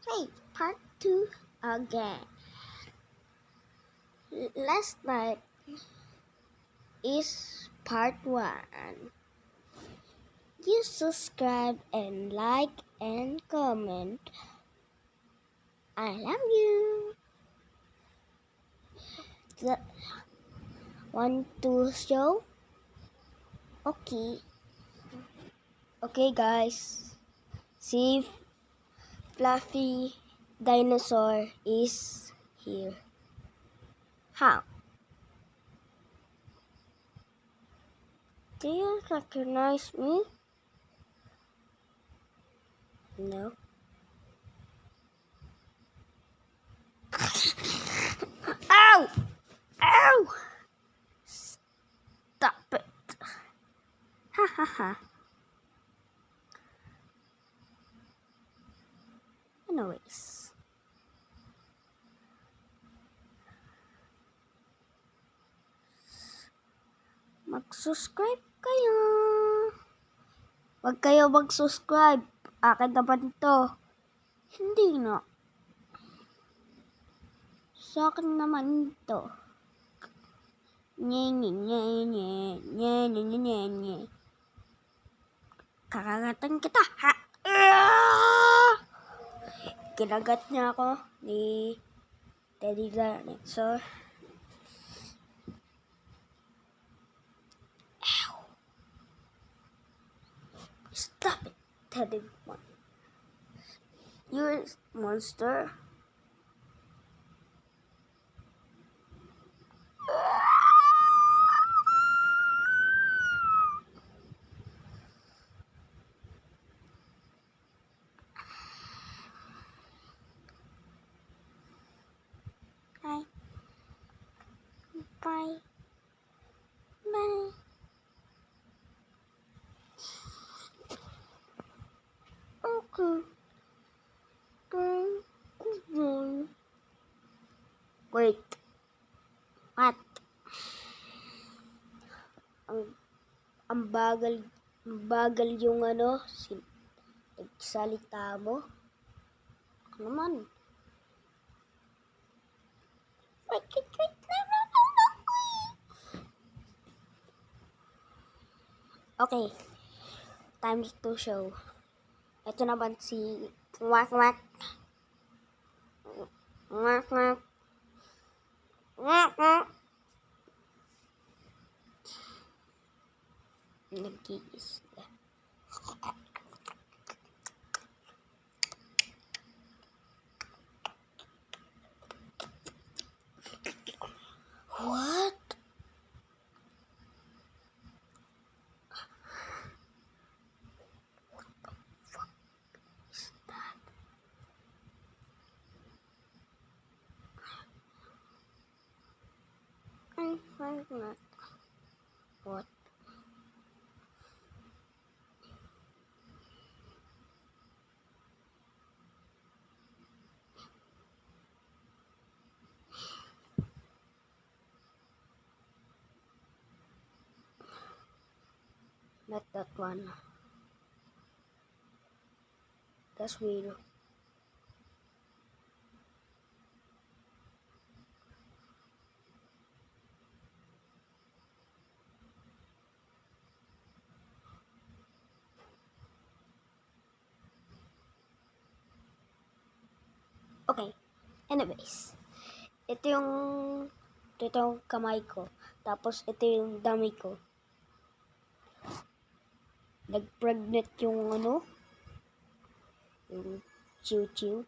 Hey, part 2 again. Last night is part 1. You subscribe and like and comment. I love you. Want to show? Okay. Okay, guys. See, Fluffy Dinosaur is here. How? Do you recognize me? No. Ow! Ow! Stop it. Ha ha ha. Anyways. Mag-subscribe kayo. Huwag kayo mag-subscribe. Akin naman to. Hindi na. Sa akin naman to. Nye nye nye nye nye nye nye nye nye. Kakagatan kita, ha? Kinagat niya ako ni Teddy Dinosaur. Ow! Stop it, Teddy. You're a monster. Bye. Bye. Bye. Okay. Wait. What? Ang bagal yung nagsalita mo. Ako naman. Wait. Okay. Time to show. Ito naman si Wak. Nag-iis na. What? What the fuck is that? I'm not. What? Not that one. That's weird. Okay. Anyways. Ito yung kamay ko. Tapos ito yung dami ko. Nag-pregnant yung yung Chiu.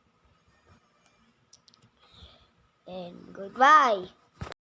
And goodbye.